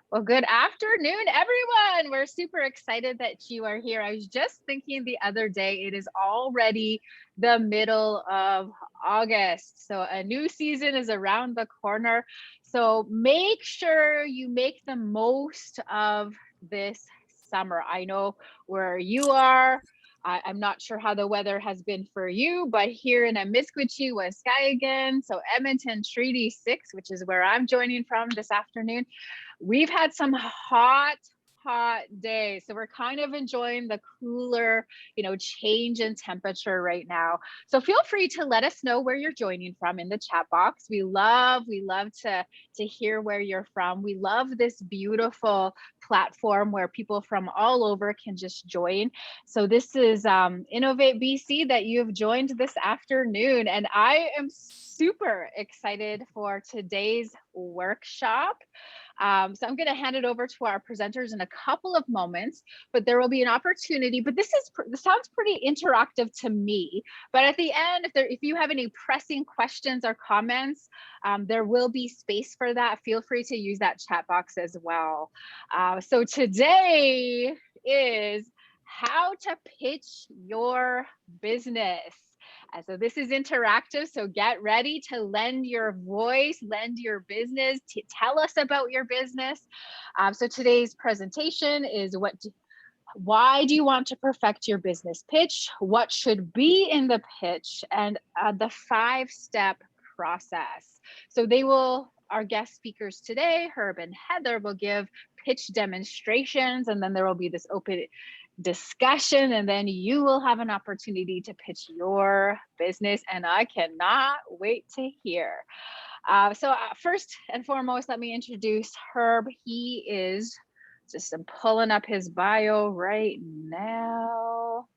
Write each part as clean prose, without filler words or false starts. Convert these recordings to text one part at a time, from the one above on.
Well, good afternoon, everyone. We're super excited that you are here. I was just thinking the other day, it is already the middle of August. So a new season is around the corner. So make sure you make the most of this summer. I know where you are. I'm not sure how the weather has been for you, but here in Amiskwichi, Waskagan, so Edmonton Treaty 6, which is where I'm joining from this afternoon, we've had some hot days. So we're kind of enjoying the cooler, change in temperature right now. So feel free to let us know where you're joining from in the chat box. We love to hear where you're from. We love this beautiful platform where people from all over can just join. So this is Innovate BC that you've joined this afternoon, and I am super excited for today's workshop. So I'm going to hand it over to our presenters in a couple of moments, but there will be an opportunity. But this sounds pretty interactive to me. But at the end, if you have any pressing questions or comments, there will be space for that. Feel free to use that chat box as well. So today is how to pitch your business. So this is interactive, so get ready to lend your voice, lend your business, to tell us about your business. So today's presentation is why do you want to perfect your business pitch? What should be in the pitch? And the 5-step process. So our guest speakers today, Herb and Heather, will give pitch demonstrations, and then there will be this open discussion, and then you will have an opportunity to pitch your business, and I cannot wait to hear. So first and foremost, let me introduce Herb. I'm pulling up his bio right now.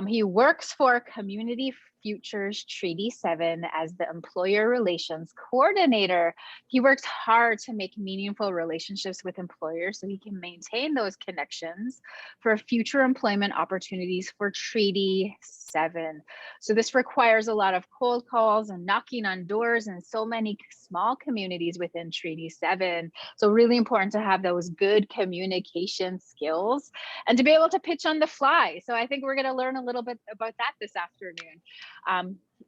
He works for Community Futures Treaty 7 as the Employer Relations Coordinator. He works hard to make meaningful relationships with employers so he can maintain those connections for future employment opportunities for Treaty 7. So this requires a lot of cold calls and knocking on doors in so many small communities within Treaty 7. So really important to have those good communication skills and to be able to pitch on the fly. So I think we're going to learn a little bit about that this afternoon.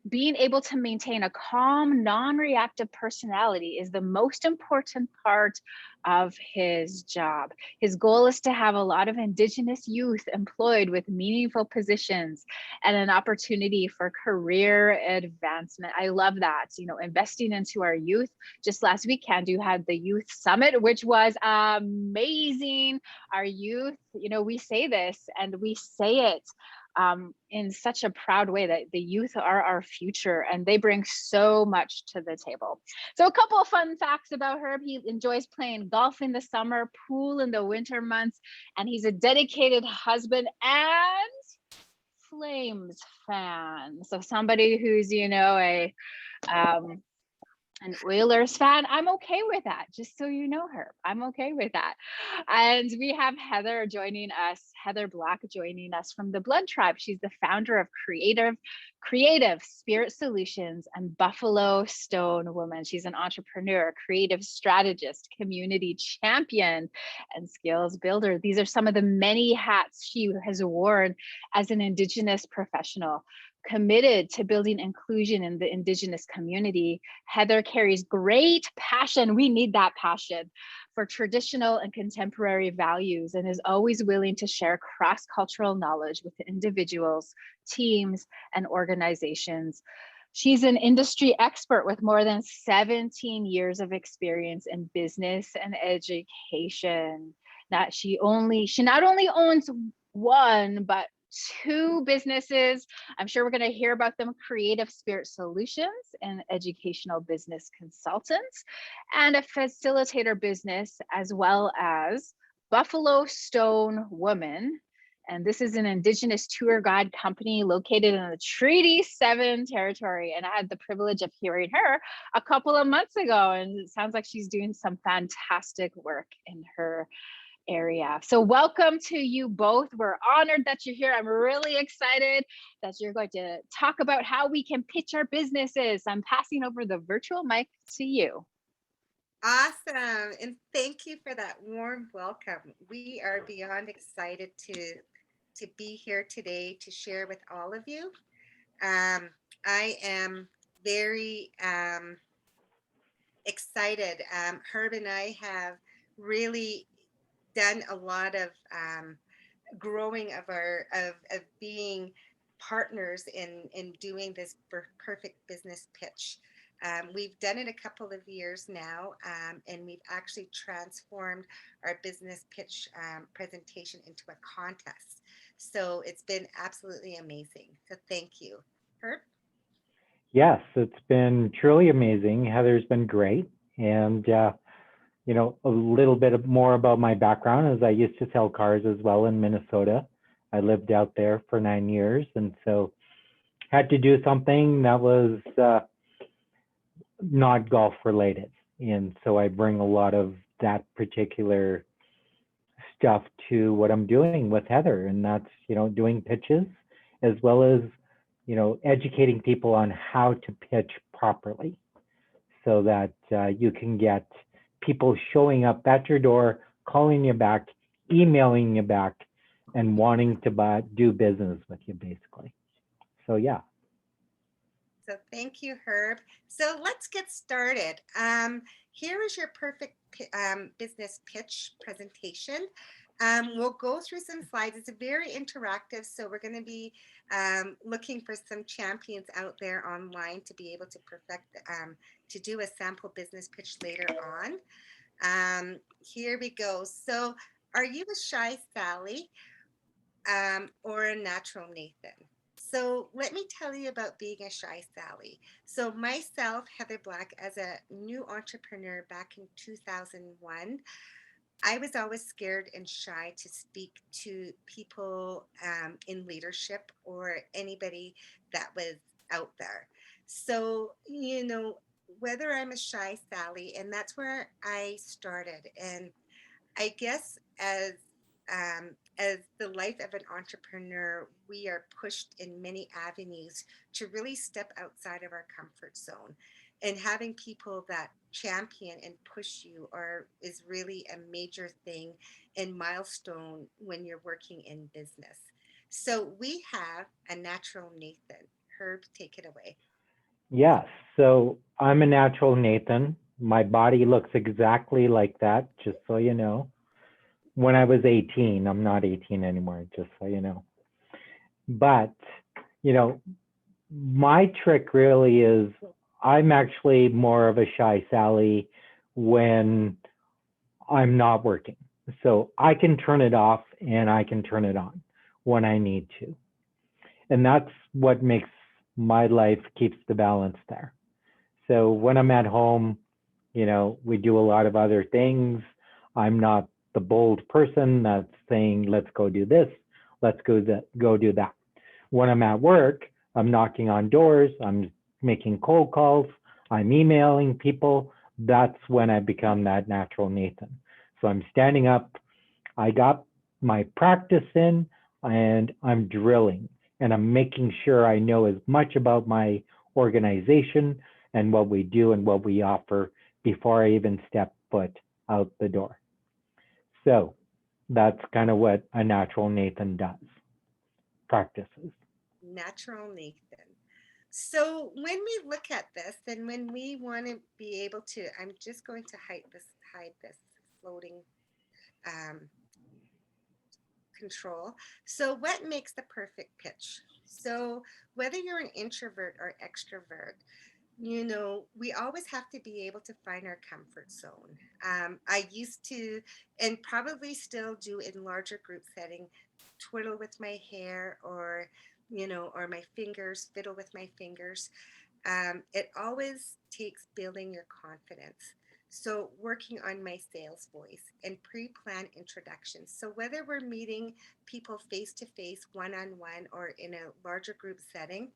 Being able to maintain a calm, non-reactive personality is the most important part of his job. His goal is to have a lot of Indigenous youth employed with meaningful positions and an opportunity for career advancement. I love that, investing into our youth. Just last week, Cando had the Youth Summit, which was amazing. Our youth, we say this and we say it in such a proud way that the youth are our future and they bring so much to the table. So a couple of fun facts about Herb. He enjoys playing golf in the summer, pool in the winter months, and he's a dedicated husband and Flames fan. So somebody who's, an Oilers fan, I'm okay with that. Just so you know, Herb, I'm okay with that. And we have Heather joining us, Heather Black joining us from the Blood Tribe. She's the founder of Creative Spirit Solutions and Buffalo Stone Woman. She's an entrepreneur, creative strategist, community champion, and skills builder. These are some of the many hats she has worn as an Indigenous professional. Committed to building inclusion in the Indigenous community, Heather carries great passion. We need that passion for traditional and contemporary values and is always willing to share cross-cultural knowledge with individuals, teams, and organizations. She's an industry expert with more than 17 years of experience in business and education. She not only owns one, but 2 businesses. I'm sure we're going to hear about them: Creative Spirit Solutions and Educational Business Consultants, and a facilitator business, as well as Buffalo Stone Woman. And this is an Indigenous tour guide company located in the Treaty 7 territory. And I had the privilege of hearing her a couple of months ago, and it sounds like she's doing some fantastic work in her area. So welcome to you both. We're honored that you're here. I'm really excited that you're going to talk about how we can pitch our businesses. I'm passing over the virtual mic to you. Awesome. And thank you for that warm welcome. We are beyond excited to be here today to share with all of you. Um, I am very excited. Herb and I have really done a lot of growing of being partners in doing this perfect business pitch. We've done it a couple of years now, and we've actually transformed our business pitch presentation into a contest. So it's been absolutely amazing. So thank you, Herb. Yes, it's been truly amazing. Heather's been great. And, a little bit more about my background is I used to sell cars as well in Minnesota. I lived out there for 9 years. And so had to do something that was not golf related. And so I bring a lot of that particular stuff to what I'm doing with Heather. And that's, doing pitches as well as, educating people on how to pitch properly so that you can get people showing up at your door, calling you back, emailing you back, and wanting to do business with you, basically. So, yeah. So thank you, Herb. So let's get started. Here is your perfect business pitch presentation. We'll go through some slides. It's very interactive, so we're going to be looking for some champions out there online to be able to perfect, to do a sample business pitch later on. Here we go. So, are you a shy Sally or a natural Nathan? So let me tell you about being a shy Sally. So myself, Heather Black, as a new entrepreneur back in 2001, I was always scared and shy to speak to people in leadership or anybody that was out there. So, whether I'm a shy Sally, and that's where I started. And I guess as the life of an entrepreneur, we are pushed in many avenues to really step outside of our comfort zone. And having people that champion and push you are is really a major thing and milestone when you're working in business. So we have a natural Nathan. Herb, take it away. Yes. So, I'm a natural Nathan. My body looks exactly like that, just so you know. When I was 18, I'm not 18 anymore, just so you know. But, you know, my trick really is I'm actually more of a shy Sally when I'm not working. So I can turn it off and I can turn it on when I need to. And that's what makes my life keeps the balance there. So when I'm at home, we do a lot of other things. I'm not the bold person that's saying, let's go do this, let's go do that. When I'm at work, I'm knocking on doors, I'm making cold calls, I'm emailing people. That's when I become that natural Nathan. So I'm standing up, I got my practice in, and I'm drilling and I'm making sure I know as much about my organization and what we do and what we offer before I even step foot out the door. So that's kind of what a natural Nathan does, practices. Natural Nathan. So when we look at this and when we want to be able to, I'm just going to hide this floating um, control. So what makes the perfect pitch? So whether you're an introvert or extrovert, we always have to be able to find our comfort zone. I used to, and probably still do in larger group setting, twiddle with my hair or my fingers, fiddle with my fingers. It always takes building your confidence. So, working on my sales voice and pre plan introductions. So, whether we're meeting people face to face, one on one, or in a larger group setting,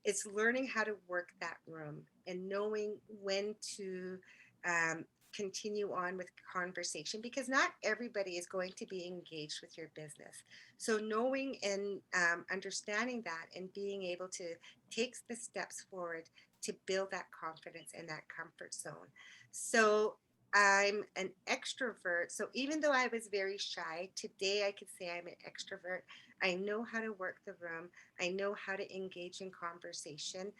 it's learning how to work that room and knowing when to um, continue on with conversation because not everybody is going to be engaged with your business. So knowing and understanding that and being able to take the steps forward to build that confidence and that comfort zone. So I'm an extrovert. So even though I was very shy, today I could say I'm an extrovert. I know how to work the room. I know how to engage in conversation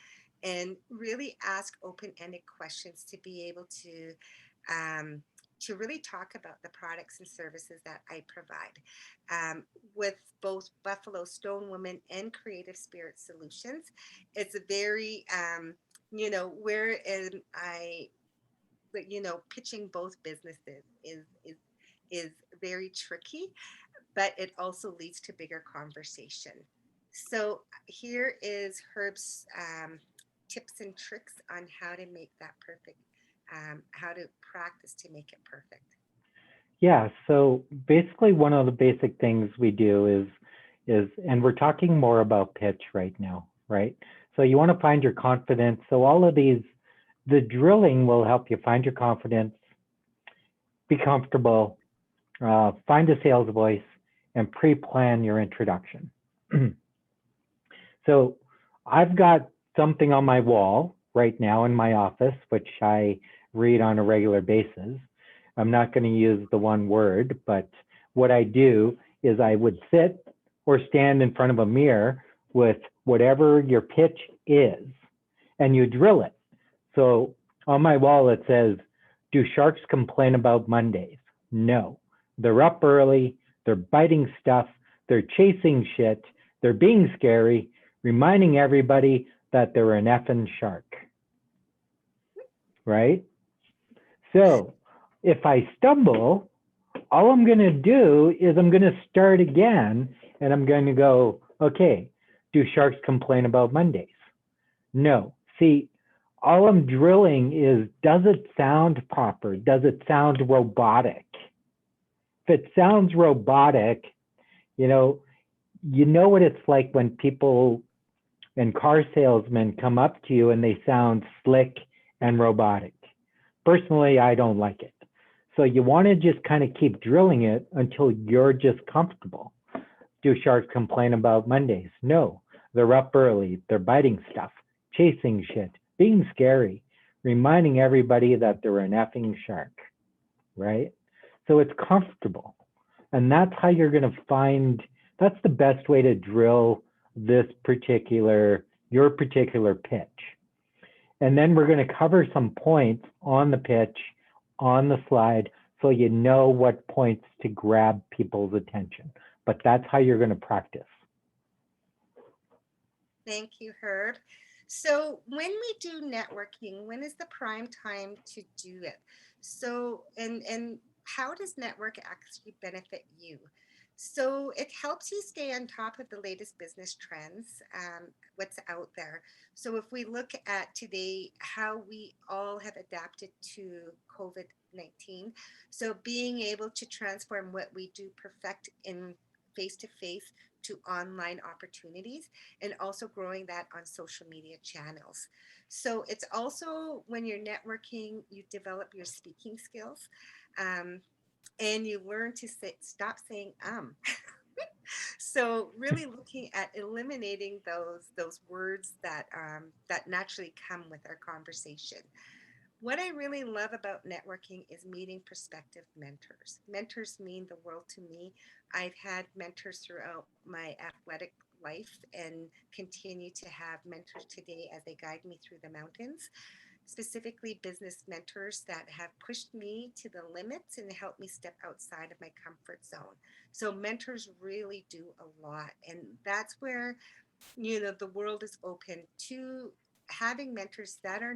and really ask open-ended questions to be able um, to really talk about the products and services that I provide. With both Buffalo Stone Woman and Creative Spirit Solutions, it's a very, wherein pitching both businesses is very tricky, but it also leads to bigger conversation. So here is Herb's tips and tricks on how to make that perfect, how to practice to make it perfect. Yeah, so basically one of the basic things we do and we're talking more about pitch right now, right? So you want to find your confidence. So all of these, the drilling will help you find your confidence, be comfortable, find a sales voice, and pre-plan your introduction. So I've got something on my wall right now in my office, which I read on a regular basis. I'm not going to use the one word, but what I do is I would sit or stand in front of a mirror with whatever your pitch is, and you drill it. So on my wall, it says, do sharks complain about Mondays? No. They're up early, they're biting stuff, they're chasing shit, they're being scary, reminding everybody that they're an effing shark, right? So if I stumble, all I'm going to do is I'm going to start again and I'm going to go, okay, do sharks complain about Mondays? No. See, all I'm drilling is, does it sound proper? Does it sound robotic? If it sounds robotic, you know what it's like when people and car salesmen come up to you and they sound slick and robotic. Personally, I don't like it. So you want to just kind of keep drilling it until you're just comfortable. Do sharks complain about Mondays? No. They're up early, they're biting stuff, chasing shit, being scary, reminding everybody that they're an effing shark, right? So it's comfortable. And that's how you're going to find, that's the best way to drill your particular pitch. And then we're going to cover some points on the pitch, on the slide, so you know what points to grab people's attention. But that's how you're going to practice. Thank you, Herb. So when we do networking, when is the prime time to do it? So, and how does network actually benefit you? So it helps you stay on top of the latest business trends, what's out there. So if we look at today, how we all have adapted to COVID-19, so being able to transform what we do perfect in face-to-face to online opportunities, and also growing that on social media channels. So it's also when you're networking, you develop your speaking skills, um, and you learn to stop saying So really looking at eliminating those words that naturally come with our conversation. What I really love about networking is meeting prospective mentors. Mentors mean the world to me. I've had mentors throughout my athletic life and continue to have mentors today as they guide me through the mountains, specifically business mentors that have pushed me to the limits and helped me step outside of my comfort zone. So mentors really do a lot. And that's where, the world is open to having mentors that are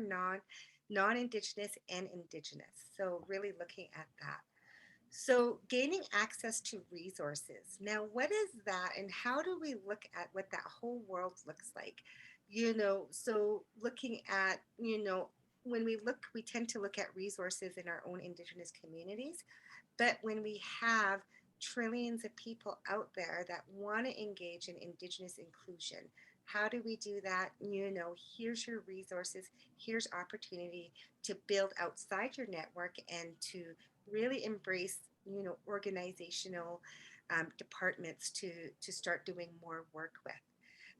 non-indigenous and indigenous. So really looking at that. So gaining access to resources. Now, what is that and how do we look at what that whole world looks like? So looking at, when we tend to look at resources in our own indigenous communities, but when we have trillions of people out there that want to engage in indigenous inclusion, how do we do that? Here's your resources, here's opportunity to build outside your network and to really embrace, organizational departments to start doing more work with.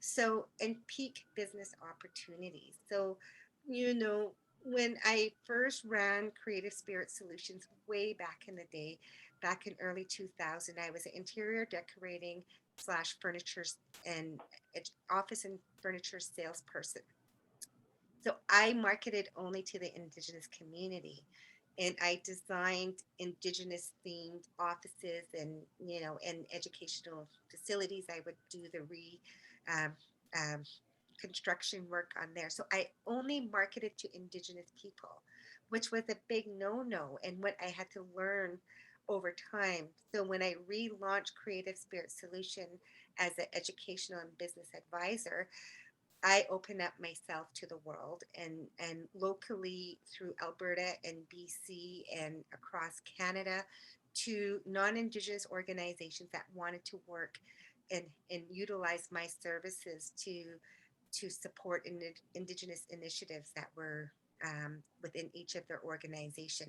So, and peak business opportunities. So you know, when I first ran Creative Spirit Solutions way back in the day, back in early 2000, I was an interior decorating slash furniture and office and furniture salesperson. So I marketed only to the Indigenous community, and I designed Indigenous themed offices and, you know, and educational facilities. I would do the um, um, construction work on there. So I only marketed to Indigenous people, which was a big no-no, and what I had to learn over time. So when I relaunched Creative Spirit Solution as an educational and business advisor, I open up myself to the world, and locally through Alberta and BC and across Canada, to non-Indigenous organizations that wanted to work and utilize my services to support Indigenous initiatives that were within each of their organization.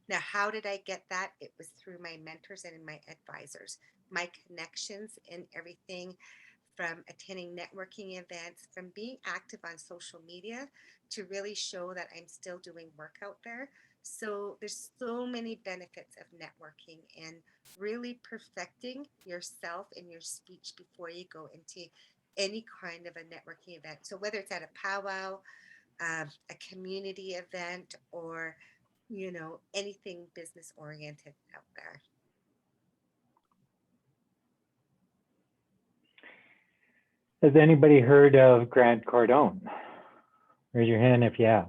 Now, how did I get that? It was through my mentors and my advisors, my connections and everything, from attending networking events, from being active on social media to really show that I'm still doing work out there. So there's so many benefits of networking and really perfecting yourself and your speech before you go into any kind of a networking event. So whether it's at a powwow, a community event, or, you know, anything business oriented out there. Has anybody heard of Grant Cardone? Raise your hand if you have.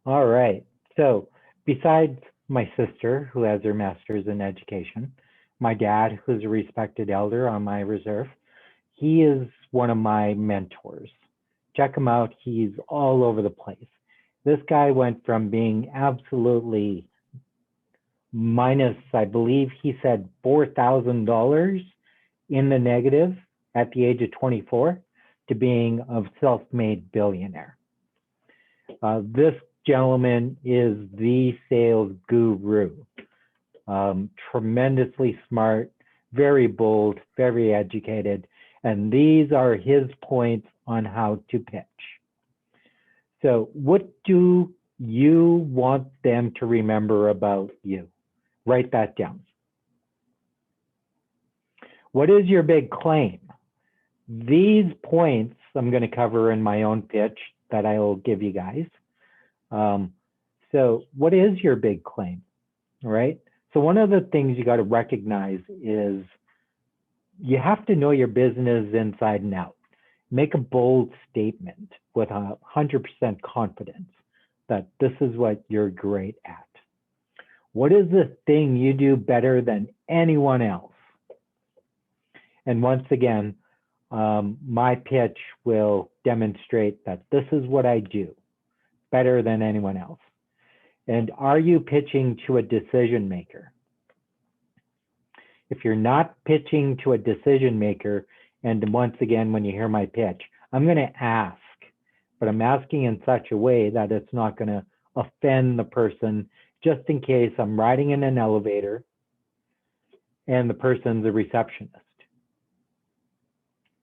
All right. So besides my sister, who has her master's in education, my dad, who's a respected elder on my reserve, he is one of my mentors. Check him out. He's all over the place. This guy went from being absolutely minus, I believe he said $4,000 in the negative at the age of 24 to being a self-made billionaire. This gentleman is the sales guru. Tremendously smart, very bold, very educated, and these are his points on how to pitch. So what do you want them to remember about you? Write that down. What is your big claim? These points I'm going to cover in my own pitch that I'll give you guys. So what is your big claim, all right? So one of the things you got to recognize is you have to know your business inside and out. Make a bold statement with 100% confidence that this is what you're great at. What is the thing you do better than anyone else? And once again, my pitch will demonstrate that this is what I do better than anyone else. And are you pitching to a decision maker? If you're not pitching to a decision maker, and once again, when you hear my pitch, I'm going to ask, but I'm asking in such a way that it's not going to offend the person, just in case I'm riding in an elevator and the person's a receptionist.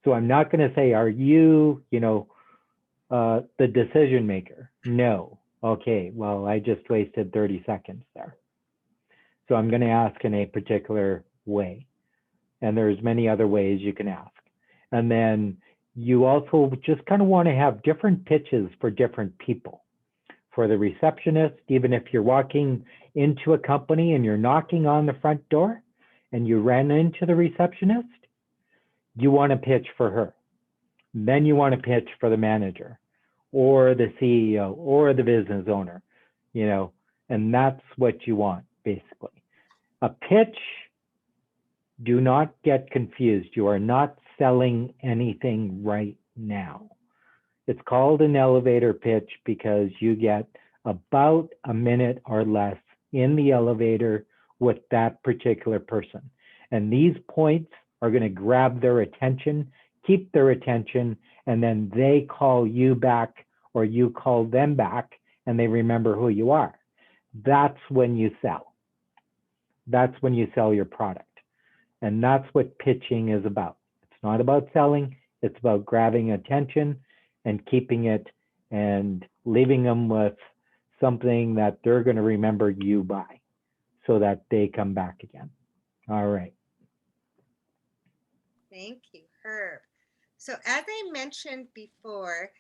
So I'm not going to say, are you, the decision maker? No. Okay, well, I just wasted 30 seconds there. So I'm going to ask in a particular way. And there's many other ways you can ask. And then you also just kind of want to have different pitches for different people. For the receptionist, even if you're walking into a company and you're knocking on the front door and you ran into the receptionist, you want to pitch for her. Then you want to pitch for the manager or the CEO or the business owner, and that's what you want, basically. A pitch, do not get confused. You are not selling anything right now. It's called an elevator pitch because you get about a minute or less in the elevator with that particular person. And these points are going to grab their attention, keep their attention, and then they call you back or you call them back and they remember who you are. That's when you sell. That's when you sell your product. And that's what pitching is about. It's not about selling, it's about grabbing attention and keeping it and leaving them with something that they're going to remember you by so that they come back again. All right. Thank you, Herb. So as I mentioned before,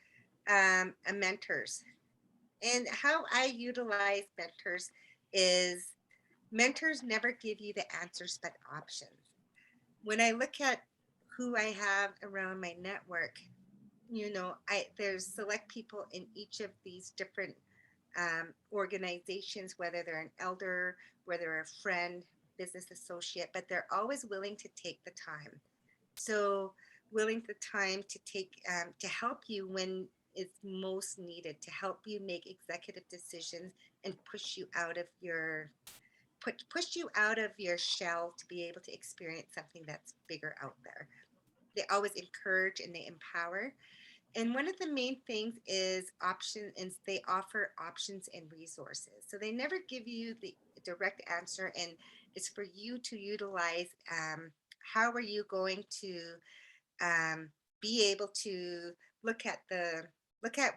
mentors and how I utilize mentors never give you the answers but options. When I look at who I have around my network, there's select people in each of these different organizations, whether they're an elder, whether they're a friend, business associate, but they're always willing to take the time. So willing the time to take to help you when it's most needed, to help you make executive decisions and push you out of your shell to be able to experience something that's bigger out there. They always encourage and they empower. And one of the main things is option, and they offer options and resources. So they never give you the direct answer, and it's for you to utilize. How are you going to be able to look at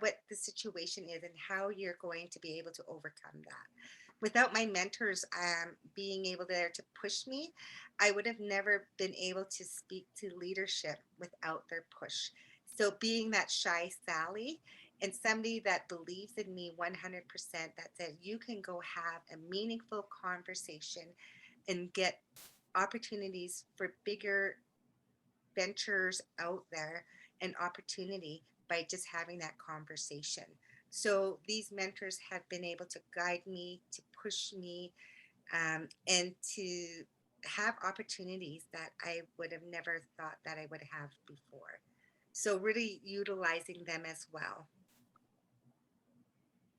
what the situation is and how you're going to be able to overcome that? Without my mentors being able there to push me, I would have never been able to speak to leadership without their push. So being that shy Sally and somebody that believes in me 100%, that said you can go have a meaningful conversation and get opportunities for bigger ventures out there and opportunity by just having that conversation. So these mentors have been able to guide me, to push me, and to have opportunities that I would have never thought that I would have before. So really utilizing them as well.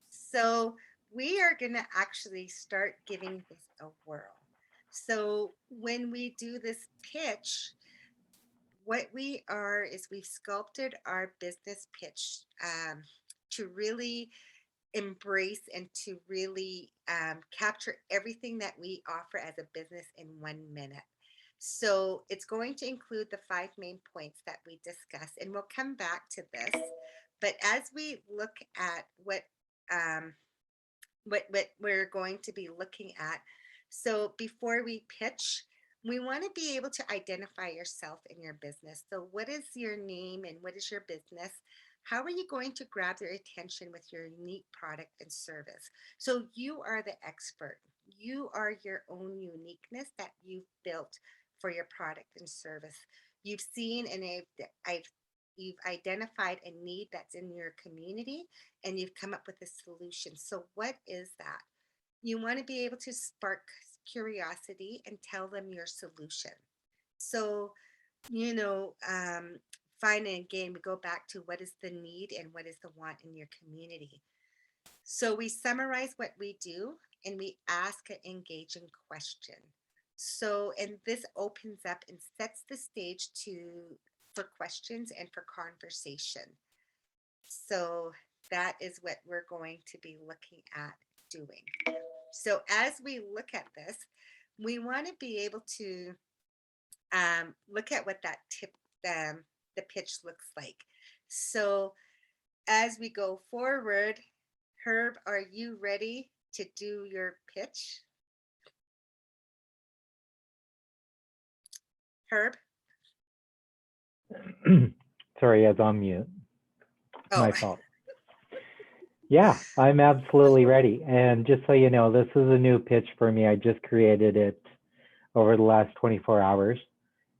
So we are going to actually start giving this a whirl. So when we do this pitch, what we are is we've sculpted our business pitch to really embrace and to really capture everything that we offer as a business in 1 minute. So it's going to include the 5 main points that we discussed, and we'll come back to this. But as we look at what we're going to be looking at, so before we pitch, we want to be able to identify yourself in your business. So what is your name and what is your business? How are you going to grab their attention with your unique product and service? So you are the expert. You are your own uniqueness that you've built for your product and service. You've seen and you've identified a need that's in your community and you've come up with a solution. So what is that? You want to be able to spark curiosity and tell them your solution. So, finally, again, we go back to what is the need and what is the want in your community. So we summarize what we do and we ask an engaging question. So, and this opens up and sets the stage for questions and for conversation. So that is what we're going to be looking at doing. So as we look at this, we want to be able to look at what that the pitch looks like. So as we go forward, Herb, are you ready to do your pitch? Herb? Sorry, I was on mute. Oh. My fault. Yeah, I'm absolutely ready. And just so you know, this is a new pitch for me. I just created it over the last 24 hours.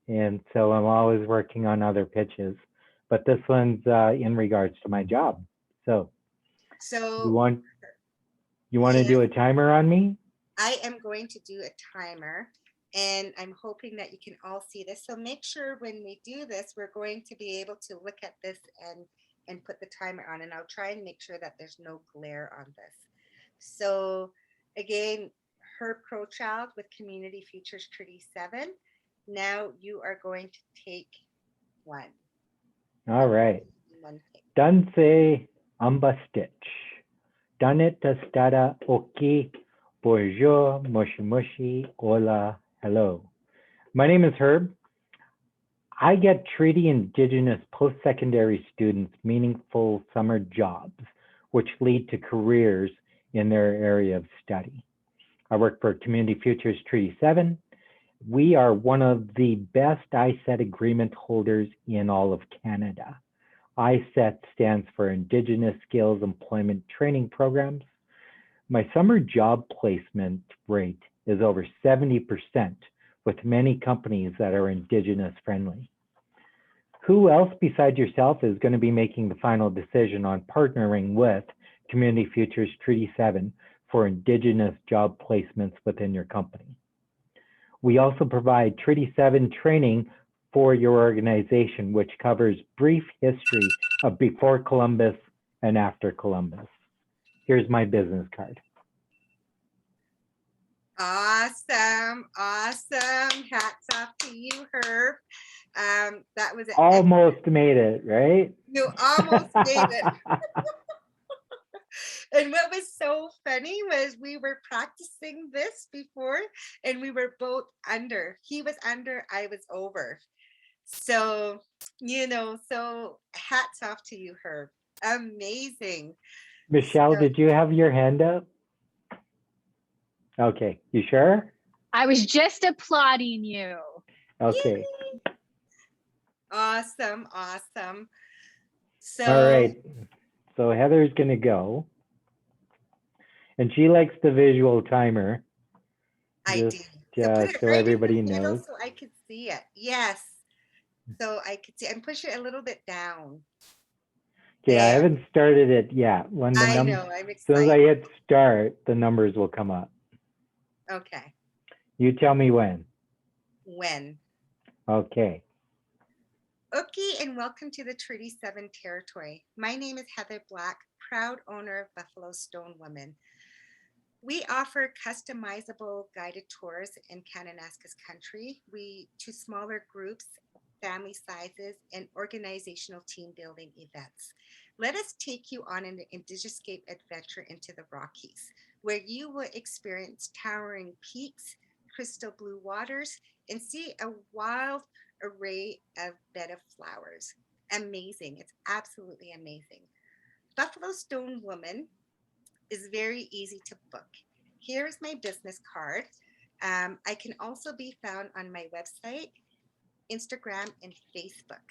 And so I'm always working on other pitches. But this one's in regards to my job. So you want to do a timer on me? I am going to do a timer. And I'm hoping that you can all see this. So make sure when we do this, we're going to be able to look at this and put the timer on. And I'll try and make sure that there's no glare on this. So again, Herb Crowchild with Community Futures Treaty 7. Now you are going to take one. All right. Danse ambastitch. Danit tastada oki. Bonjour, moshi moshi, hola, hello. My name is Herb. I get Treaty Indigenous post-secondary students meaningful summer jobs, which lead to careers in their area of study. I work for Community Futures Treaty 7. We are one of the best ISET agreement holders in all of Canada. ISET stands for Indigenous Skills Employment Training Programs. My summer job placement rate is over 70%, with many companies that are Indigenous friendly. Who else besides yourself is going to be making the final decision on partnering with Community Futures Treaty 7 for Indigenous job placements within your company? We also provide Treaty 7 training for your organization, which covers brief history of before Columbus and after Columbus. Here's my business card. Awesome, awesome. Hats off to you, Herb. That was almost made it, right? You almost made it. And what was so funny was we were practicing this before and we were both under. He was under, I was over. So, so hats off to you, Herb. Amazing. Michelle, did you have your hand up? Okay, you sure? I was just applauding you. Okay. Yay! Awesome, awesome. So, all right. So Heather's going to go. And she likes the visual timer. I do. So everybody knows. So I could see it. Yes. So I could see and push it a little bit down. Okay, I haven't started it yet. When the I know, I'm excited. As soon as I hit start, the numbers will come up. Okay. You tell me when. When. Okay. Okay, and welcome to the Treaty 7 territory. My name is Heather Black, proud owner of Buffalo Stone Woman. We offer customizable guided tours in Kananaskis country. To smaller groups, family sizes, and organizational team building events. Let us take you on an Indigiscape adventure into the Rockies, where you will experience towering peaks, crystal blue waters, and see a wild array of bed of flowers. Amazing. It's absolutely amazing. Buffalo Stone Woman is very easy to book. Here is my business card. I can also be found on my website, Instagram, and Facebook.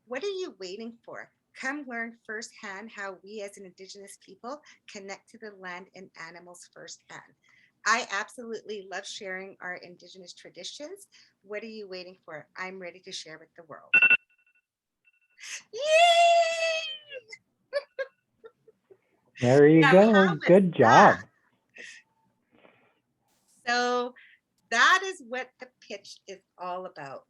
What are you waiting for? Come learn firsthand how we as an Indigenous people connect to the land and animals firsthand. I absolutely love sharing our Indigenous traditions. What are you waiting for? I'm ready to share with the world. Yay! There you go. Good job. So that is what the pitch is all about.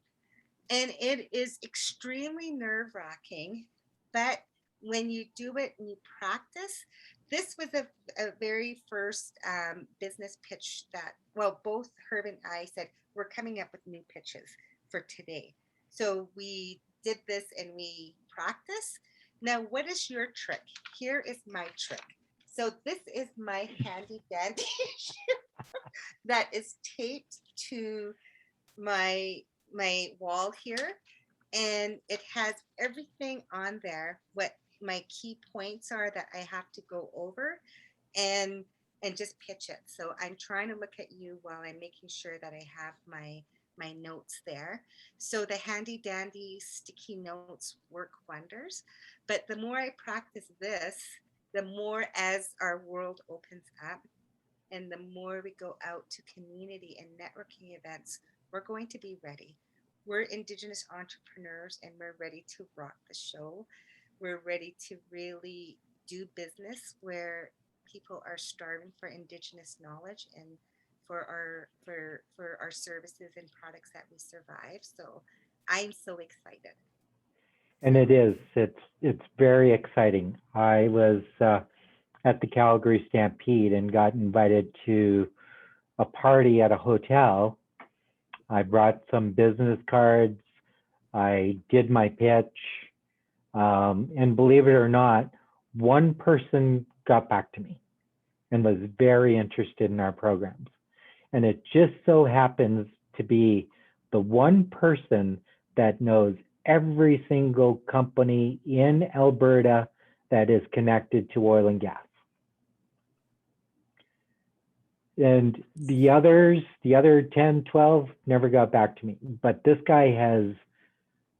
And it is extremely nerve-wracking, but when you do it and you practice, this was a very first business pitch that, well, both Herb and I said, we're coming up with new pitches for today. So we did this and we practice. Now, what is your trick? Here is my trick. So this is my handy dandy that is taped to my wall here, and it has everything on there, what my key points are that I have to go over and just pitch it. So I'm trying to look at you while I'm making sure that I have my notes there. So the handy dandy sticky notes work wonders, but the more I practice this, the more as our world opens up and the more we go out to community and networking events, we're going to be ready. We're Indigenous entrepreneurs and we're ready to rock the show. We're ready to really do business where people are starving for Indigenous knowledge and for our services and products that we survive. So I'm so excited. And it is. It's very exciting. I was at the Calgary Stampede and got invited to a party at a hotel. I brought some business cards. I did my pitch. And believe it or not, one person got back to me and was very interested in our programs. And it just so happens to be the one person that knows every single company in Alberta that is connected to oil and gas. And the other 10, 12 never got back to me. But this guy has,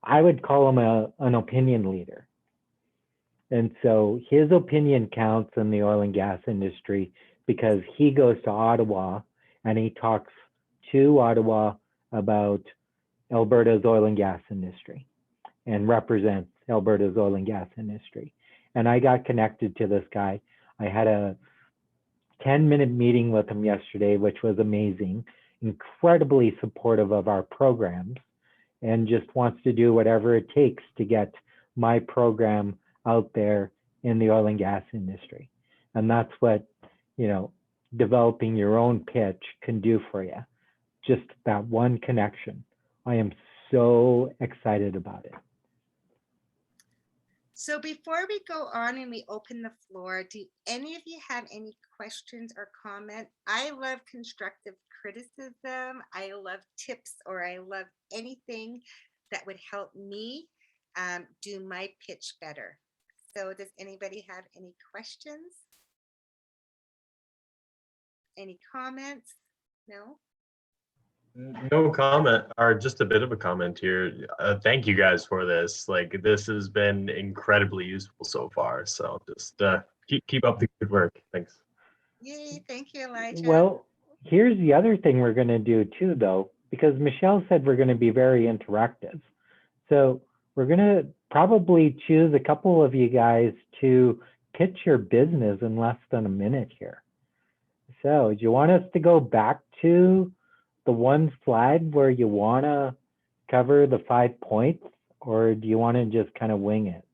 I would call him an opinion leader. And so his opinion counts in the oil and gas industry because he goes to Ottawa and he talks to Ottawa about Alberta's oil and gas industry and represents Alberta's oil and gas industry. And I got connected to this guy. I had a 10-minute meeting with him yesterday, which was amazing, incredibly supportive of our programs, and just wants to do whatever it takes to get my program out there in the oil and gas industry. And that's what, developing your own pitch can do for you. Just that one connection. I am so excited about it. So before we go on and we open the floor, do any of you have any questions or comments? I love constructive criticism. I love tips, or I love anything that would help me do my pitch better. So does anybody have any questions? Any comments? No? No comment, or just a bit of a comment here. Thank you guys for this. Like, this has been incredibly useful so far. So just keep up the good work. Thanks. Yay, thank you, Elijah. Well, here's the other thing we're going to do too, though, because Michelle said we're going to be very interactive. So we're going to probably choose a couple of you guys to pitch your business in less than a minute here. So do you want us to go back to the one slide where you want to cover the 5 points, or do you want to just kind of wing it?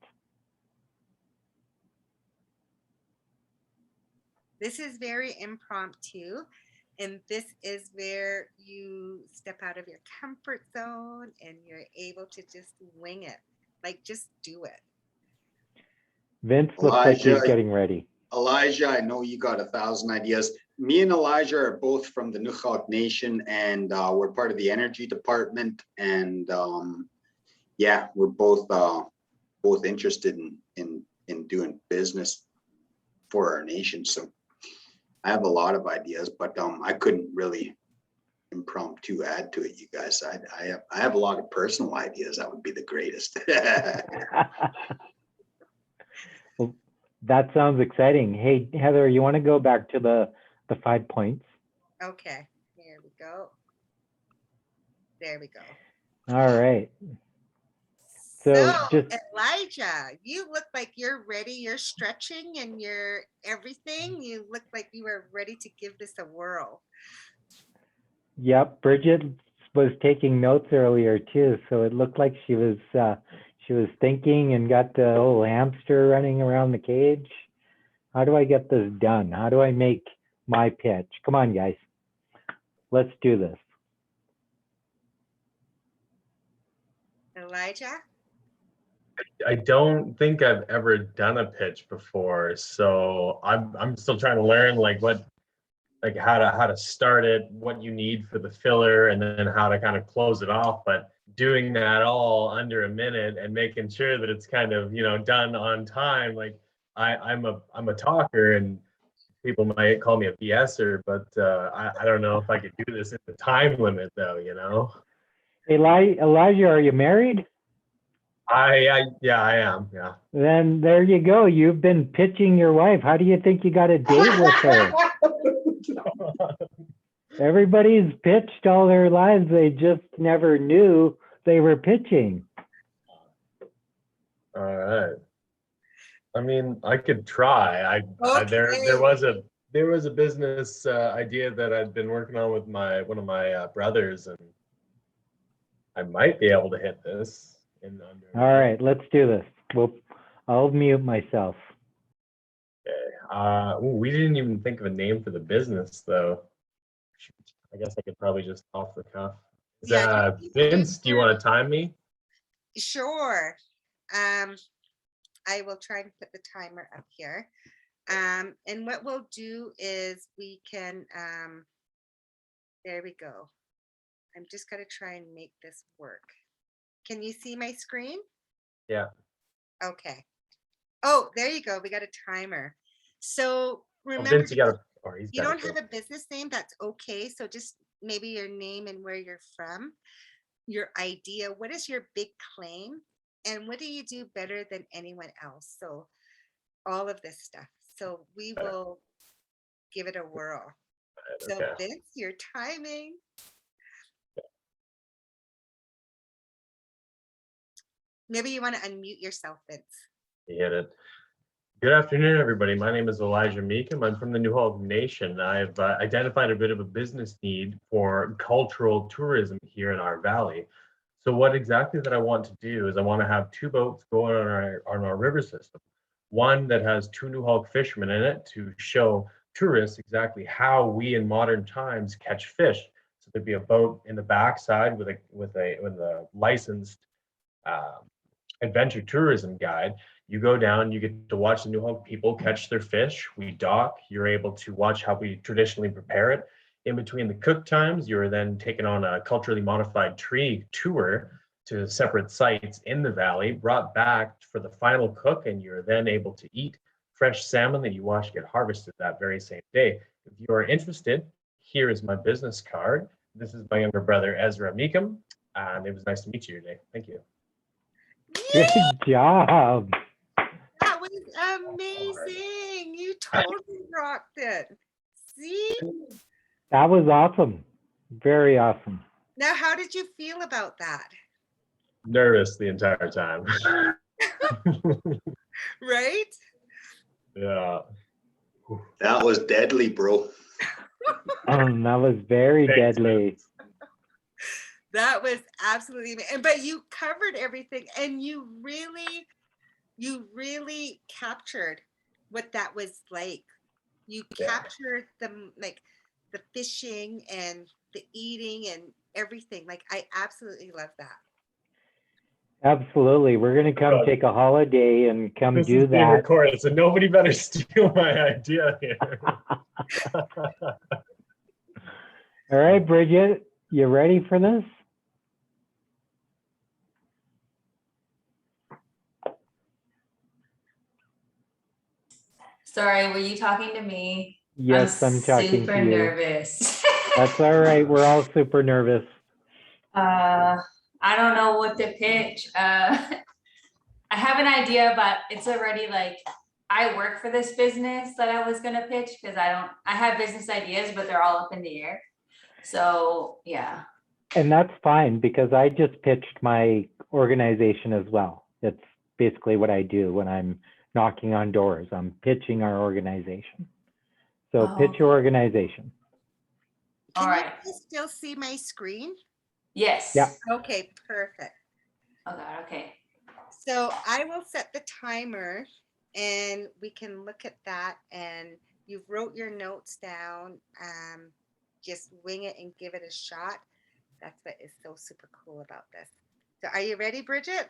This is very impromptu, and this is where you step out of your comfort zone and you're able to just wing it. Like, just do it. Vince looks like he's getting ready. Elijah, I know you got 1,000 ideas. Me and Elijah are both from the Nukhalk Nation, and we're part of the energy department. And yeah, we're both interested in doing business for our nation. So I have a lot of ideas, but I couldn't really impromptu add to it, you guys. I have a lot of personal ideas. That would be the greatest. Well, that sounds exciting. Hey, Heather, you want to go back to the 5 points? Okay, here we go. There we go. All right. So just Elijah, you look like you're ready. You're stretching and you're everything. You look like you are ready to give this a whirl. Yep, Bridget was taking notes earlier too, so it looked like she was thinking and got the old hamster running around the cage. How do I get this done? How do I make my pitch? Come on, guys. Let's do this. Elijah? I don't think I've ever done a pitch before, so I'm still trying to learn how to start it, what you need for the filler, and then how to kind of close it off. But doing that all under a minute and making sure that it's kind of done on time. Like I'm a talker, and people might call me a BSer, but I don't know if I could do this in the time limit though. Elijah, are you married? I am. Yeah. Then there you go. You've been pitching your wife. How do you think you got a date with her? Everybody's pitched all their lives. They just never knew they were pitching. All right. I mean, I could try. Okay. There was a business idea that I'd been working on with one of my brothers, and I might be able to hit this. All right, let's do this. I'll mute myself. Okay. We didn't even think of a name for the business, though. I guess I could probably just off the cuff. Vince, do you want to time me? Sure. I will try and put the timer up here. And what we'll do is we can, there we go. I'm just going to try and make this work. Can you see my screen? Yeah. Okay. Oh, there you go. We got a timer. So Oh, remember, Vince, you got he's you got don't it. have a business name, that's okay. So just maybe your name and where you're from, your idea, what is your big claim, and what do you do better than anyone else? So all of this stuff. So we will give it a whirl. So Okay. Vince, your timing. Maybe you want to unmute yourself, Vince. You hit it. Good afternoon, everybody. My name is Elijah Meekum. I'm from the Newhall Nation. I've identified a bit of a business need for cultural tourism here in our valley. So what exactly that I want to do is I want to have 2 boats going on our river system. One that has 2 Newhall fishermen in it to show tourists exactly how we in modern times catch fish. So there'd be a boat in the backside with a licensed adventure tourism guide. You go down, you get to watch the Newhall people catch their fish. We dock, you're able to watch how we traditionally prepare it. In between the cook times, you're then taken on a culturally modified tree tour to separate sites in the valley, brought back for the final cook, and you're then able to eat fresh salmon that you watch get harvested that very same day. If you are interested, here is my business card. This is my younger brother, Ezra Meekum, and it was nice to meet you today. Thank you. Good job. That was amazing. You totally rocked it. See? That was awesome. Very awesome. Now, how did you feel about that? Nervous the entire time. Right? Yeah. That was deadly, bro. That was very Thanks, deadly. man. That was absolutely amazing. But you covered everything, and you really captured what that was like. You captured the fishing and the eating and everything. Like, I absolutely love that. Absolutely. We're going to come take a holiday and come This do is being that. recorded, so nobody better steal my idea here. All right, Bridget, you ready for this? Sorry, were you talking to me? Yes, I'm talking super to you. nervous. That's all right. We're all super nervous. I don't know what to pitch. I have an idea, but it's already like, I work for this business that I was gonna pitch because I have business ideas, but they're all up in the air. So, yeah. And that's fine because I just pitched my organization as well. That's basically what I do when I'm knocking on doors. I'm pitching our organization. So pitch your organization. All right. Can you still see my screen? Yes. Yeah. Okay, perfect. Oh God, okay. So I will set the timer and we can look at that, and you wrote your notes down. Just wing it and give it a shot. That's what is so super cool about this. So are you ready, Bridget?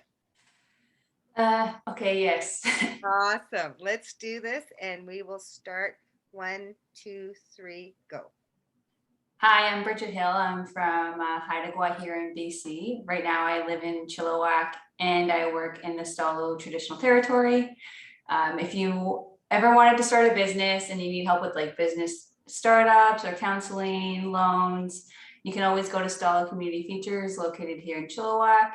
Okay, yes. Awesome. Let's do this and we will start. 1, 2, 3, go. Hi, I'm Bridget Hill. I'm from Haida here in BC. Right now I live in Tsowaakii and I work in the Stalo traditional territory. If you ever wanted to start a business and you need help with like business startups or counseling, loans, you can always go to Stalo Community Features located here in Tsowaakii.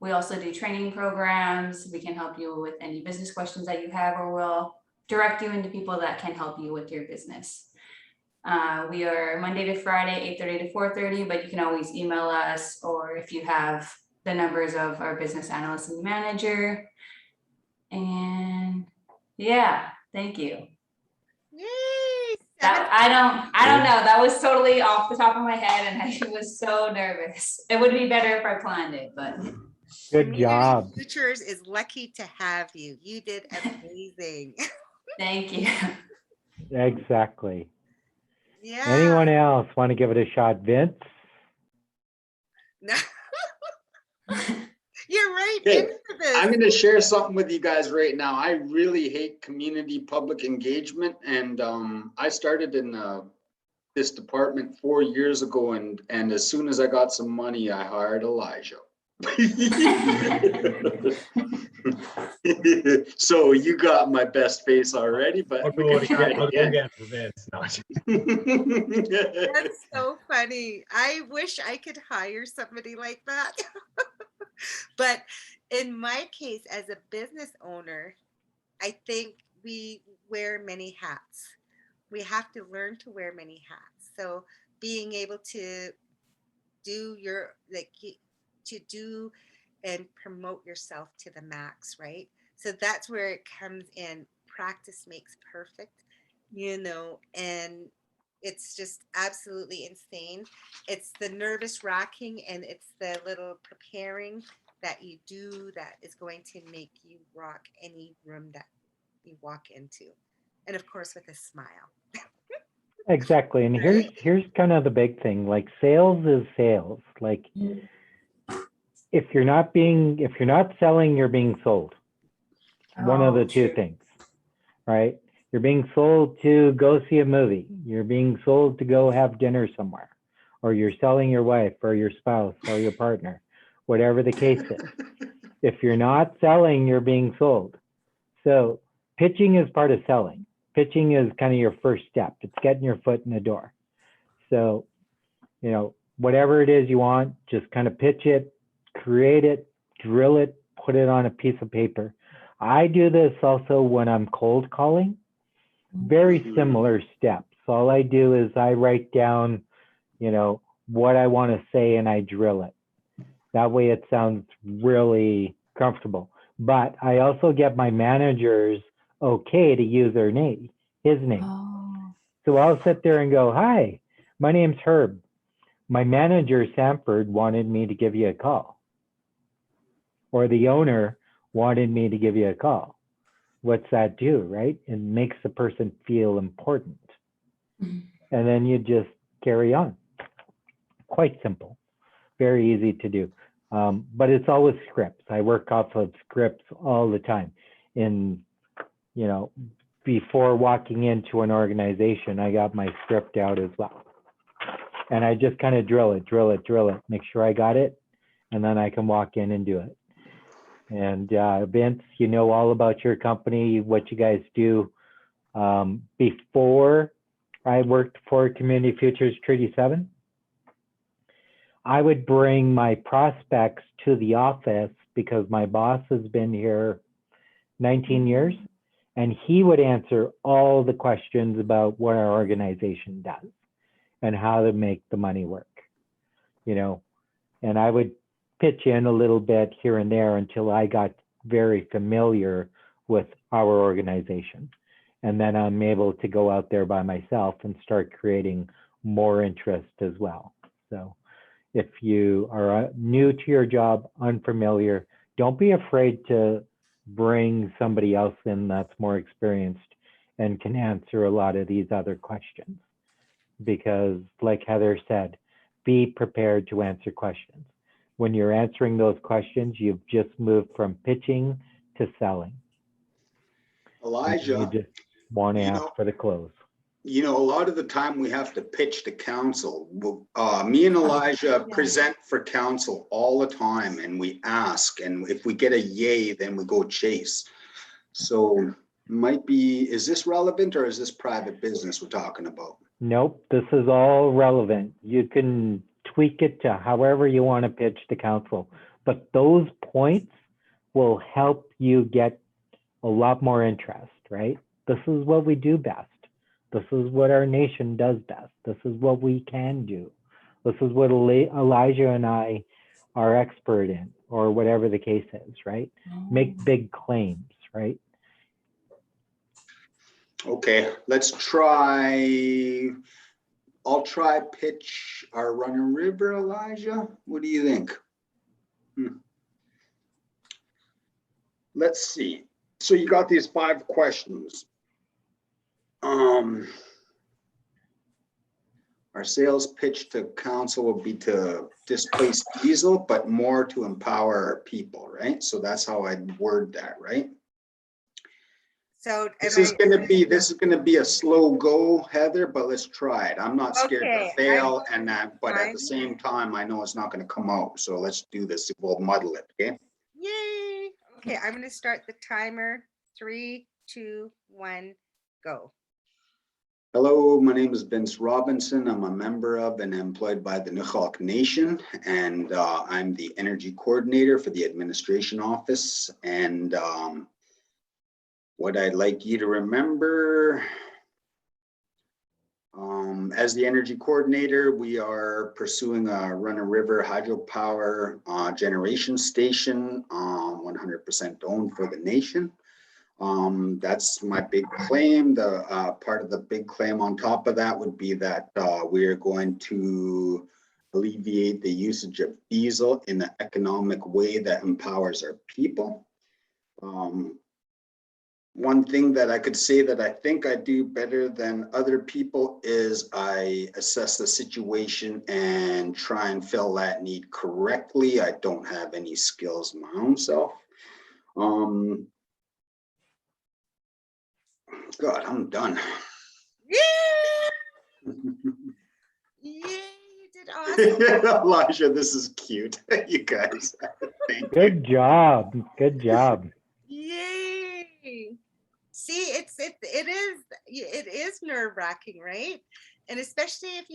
We also do training programs. We can help you with any business questions that you have, or we'll direct you into people that can help you with your business. We are Monday to Friday, 8:30 to 4:30, but you can always email us, or if you have the numbers of our business analyst and manager. And yeah, thank you. Yay! I don't know. That was totally off the top of my head and I was so nervous. It would be better if I planned it, but. Good job. Futures is lucky to have you. You did amazing. Thank you. Exactly. Yeah. Anyone else want to give it a shot? Vince? No. You're right Okay, into this. I'm going to share something with you guys right now. I really hate community public engagement, and I started in this department 4 years ago, and as soon as I got some money, I hired Elijah. So you got my best face already, but I'll we go can try it again. get Vince. No. That's so funny. I wish I could hire somebody like that. But in my case, as a business owner, I think we wear many hats. We have to learn to wear many hats. So being able to do to do and promote yourself to the max, right? So that's where it comes in. Practice makes perfect, and it's just absolutely insane. It's the nervous wracking and it's the little preparing that you do that is going to make you rock any room that you walk into. And of course, with a smile. Exactly. And Right? here's kind of the big thing. Like sales is sales. Like if you're not selling, you're being sold. One of the two things, right? You're being sold to go see a movie. You're being sold to go have dinner somewhere, or you're selling your wife or your spouse or your partner, whatever the case is. If you're not selling, you're being sold. So pitching is part of selling. Pitching is kind of your first step. It's getting your foot in the door. So, whatever it is you want, just kind of pitch it, create it, drill it, put it on a piece of paper. I do this also when I'm cold calling. Very similar steps. All I do is I write down, what I want to say and I drill it. That way it sounds really comfortable. But I also get my managers okay to use his name. So I'll sit there and go, "Hi, my name's Herb. My manager, Sanford, wanted me to give you a call." Or the owner wanted me to give you a call. What's that do, right? It makes the person feel important. And then you just carry on. Quite simple. Very easy to do. But it's always scripts. I work off of scripts all the time. Before walking into an organization, I got my script out as well. And I just kind of drill it, make sure I got it, and then I can walk in and do it. And Vince, all about your company, what you guys do. Before I worked for Community Futures Treaty 7, I would bring my prospects to the office because my boss has been here 19 years, and he would answer all the questions about what our organization does and how to make the money work, and I would pitch in a little bit here and there until I got very familiar with our organization. And then I'm able to go out there by myself and start creating more interest as well. So if you are new to your job, unfamiliar, don't be afraid to bring somebody else in that's more experienced and can answer a lot of these other questions. Because like Heather said, be prepared to answer questions. When you're answering those questions, you've just moved from pitching to selling. Elijah, you just want to ask for the close. A lot of the time we have to pitch to council. Me and Elijah present for council all the time, and we ask, and if we get a yay, then we go chase. So is this relevant or is this private business we're talking about? Nope, this is all relevant. You can tweak it to however you want to pitch to council, but those points will help you get a lot more interest, right? This is what we do best. This is what our nation does best. This is what we can do. This is what Elijah and I are expert in, or whatever the case is, right? Make big claims, right? Okay, let's try. I'll try pitch our Running River, Elijah. What do you think? Let's see. So you got these 5 questions. Our sales pitch to council will be to displace diesel, but more to empower our people, right? So that's how I'd word that, right? So This is gonna be a slow go, Heather, but let's try it. I'm not scared Okay, to fail, and but at I'm- the same time, I know it's not gonna come out. So let's do this. We'll muddle it, okay? Yay. Okay, I'm gonna start the timer. 3, 2, 1, go. Hello, my name is Vince Robinson. I'm a member of and employed by the Nukhalk Nation, and I'm the energy coordinator for the administration office. And what I'd like you to remember, as the energy coordinator, we are pursuing a Runner River hydropower generation station, 100% owned for the nation. That's my big claim. The part of the big claim on top of that would be that we are going to alleviate the usage of diesel in an economic way that empowers our people. One thing that I could say that I think I do better than other people is I assess the situation and try and fill that need correctly. I don't have any skills my own self. God, I'm done. Yeah. Yay, you did awesome. Elijah, this is cute. You guys. Thank you. Good job. Good job. Yay. See, it is nerve-wracking, right? And especially if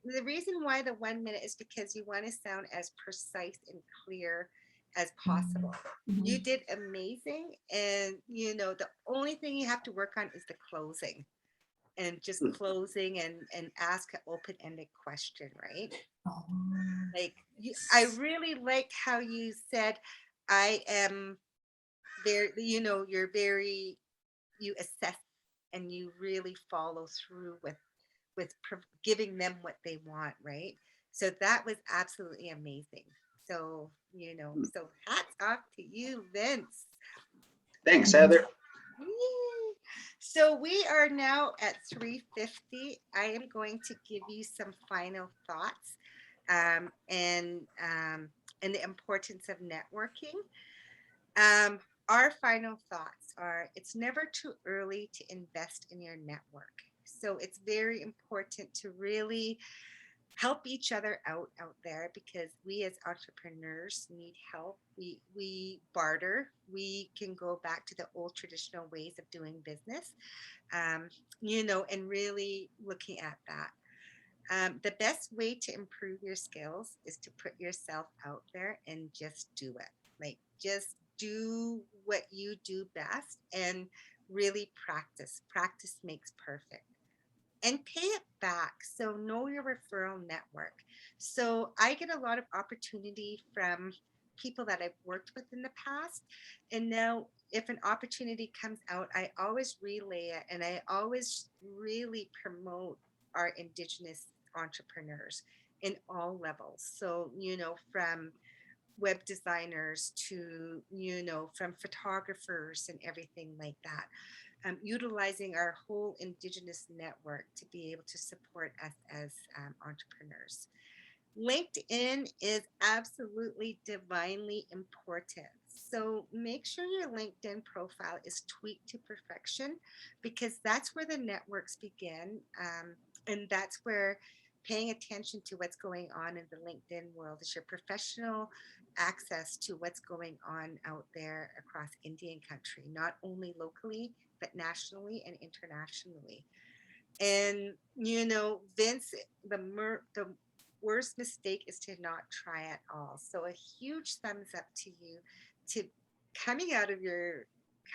the reason why the 1 minute is because you want to sound as precise and clear as possible. You did amazing. And the only thing you have to work on is the closing, and just closing and ask an open-ended question, right? Like I really like how you said, I am very, you assess and you really follow through with giving them what they want, right? So that was absolutely amazing. So so hats off to you, Vince. Thanks, Heather. Yay. So we are now at 3:50. I am going to give you some final thoughts, and the importance of networking. Our final thoughts are: it's never too early to invest in your network. So it's very important to really help each other out there, because we as entrepreneurs need help. We barter. We can go back to the old traditional ways of doing business, and really looking at that. The best way to improve your skills is to put yourself out there and just do it. Like, just do what you do best and really practice. Practice makes perfect. And pay it back. So know your referral network. So I get a lot of opportunity from people that I've worked with in the past. And now if an opportunity comes out, I always relay it, and I always really promote our Indigenous entrepreneurs in all levels. So, from web designers to, from photographers and everything like that. Utilizing our whole Indigenous network to be able to support us as entrepreneurs. LinkedIn is absolutely divinely important. So make sure your LinkedIn profile is tweaked to perfection, because that's where the networks begin. And that's where paying attention to what's going on in the LinkedIn world is your professional access to what's going on out there across Indian country, not only locally, but nationally and internationally. And, Vince, the worst mistake is to not try at all. So a huge thumbs up to you to coming out of your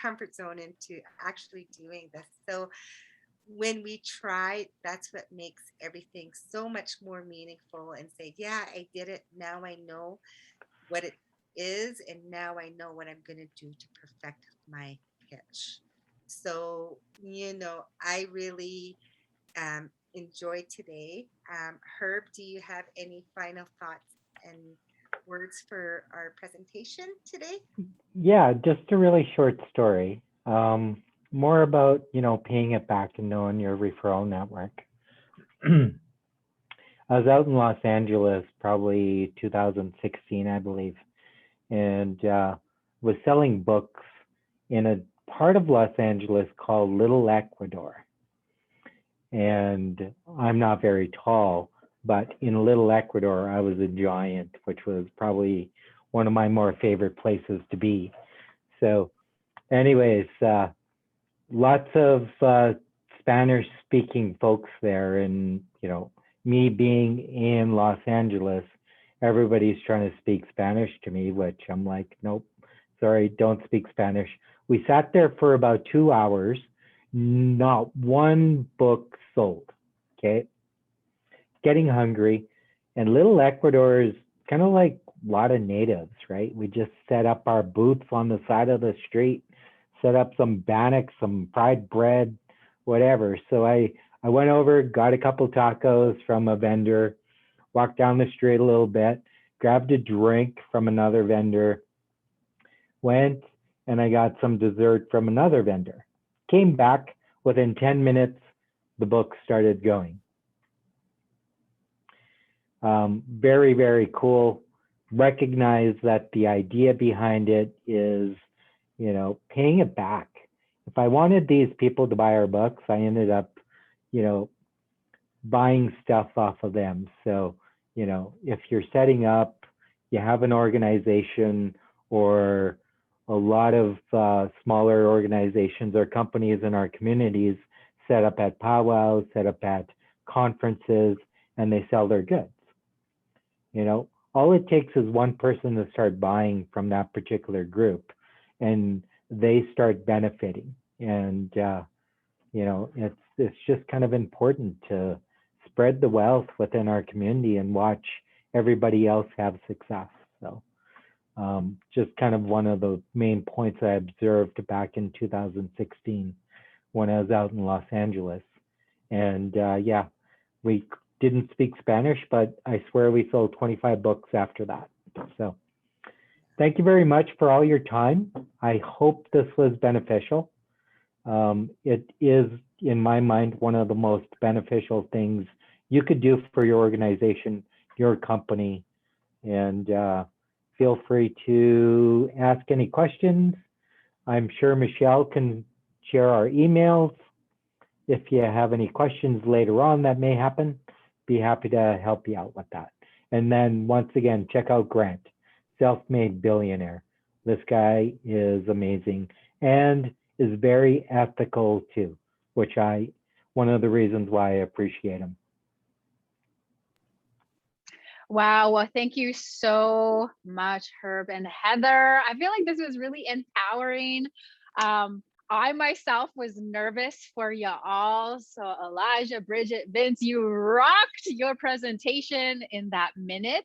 comfort zone into actually doing this. So when we try, that's what makes everything so much more meaningful, and say, yeah, I did it. Now I know what it is, and now I know what I'm going to do to perfect my pitch. So, I really enjoyed today. Herb, do you have any final thoughts and words for our presentation today? Yeah, just a really short story. More about, paying it back and knowing your referral network. I was out in Los Angeles, probably 2016, I believe, and was selling books in a part of Los Angeles called Little Ecuador. And I'm not very tall, but in Little Ecuador, I was a giant, which was probably one of my more favorite places to be. So anyways, lots of Spanish speaking folks there. And, you know, me being in Los Angeles, everybody's trying to speak Spanish to me, which I'm like, nope, sorry, don't speak Spanish. We sat there for about 2 hours, not one book sold, okay? Getting hungry. And Little Ecuador is kind of like a lot of natives, right? We just set up our booths on the side of the street, set up some bannock, some fried bread, whatever. So I went over, got a couple tacos from a vendor, walked down the street a little bit, grabbed a drink from another vendor, went and I got some dessert from another vendor. Came back, within 10 minutes, the book started going. Very, very cool. Recognize that the idea behind it is, you know, paying it back. If I wanted these people to buy our books, I ended up, you know, buying stuff off of them. So, you know, if you're setting up, you have an organization or a lot of smaller organizations or companies in our communities set up at powwows, set up at conferences, and they sell their goods. You know, all it takes is one person to start buying from that particular group and they start benefiting. And, you know, it's just kind of important to spread the wealth within our community and watch everybody else have success. So just kind of one of the main points I observed back in 2016 when I was out in Los Angeles. And yeah, we didn't speak Spanish, but I swear we sold 25 books after that. So thank you very much for all your time. I hope this was beneficial. It is, in my mind, one of the most beneficial things you could do for your organization, your company, and feel free to ask any questions. I'm sure Michelle can share our emails. If you have any questions later on that may happen, be happy to help you out with that. And then once again, check out Grant, self-made billionaire. This guy is amazing and is very ethical too, which one of the reasons why I appreciate him. Wow. Well, thank you so much, Herb and Heather. I feel like this was really empowering. I myself was nervous for you all. So Elijah, Bridget, Vince, you rocked your presentation in that minute.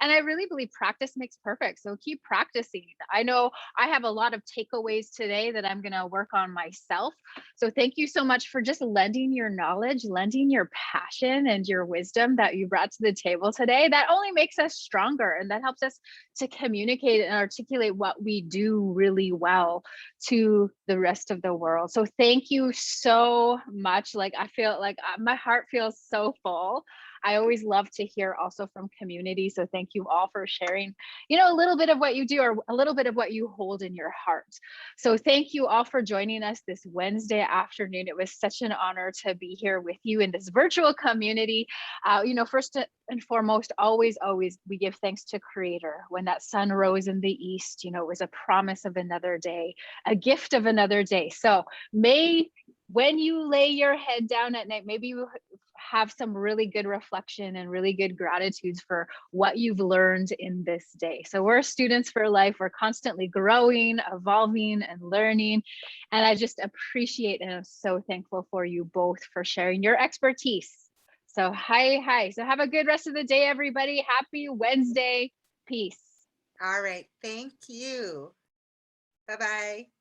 And I really believe practice makes perfect. So keep practicing. I know I have a lot of takeaways today that I'm going to work on myself. So thank you so much for just lending your knowledge, lending your passion and your wisdom that you brought to the table today. That only makes us stronger and that helps us to communicate and articulate what we do really well to the rest of the world. So thank you so much. Like I feel like my heart feels so full. I always love to hear also from community. So thank you all for sharing, you know, a little bit of what you do or a little bit of what you hold in your heart. So thank you all for joining us this Wednesday afternoon. It was such an honor to be here with you in this virtual community. You know, first and foremost, always, we give thanks to Creator. When that sun rose in the east, you know, it was a promise of another day, a gift of another day. So may, when you lay your head down at night, maybe you have some really good reflection and really good gratitudes for what you've learned in this day. So we're students for life. We're constantly growing, evolving, and learning. And I just appreciate and I'm so thankful for you both for sharing your expertise. So hi. So have a good rest of the day, everybody. Happy Wednesday. Peace. All right. Thank you. Bye-bye.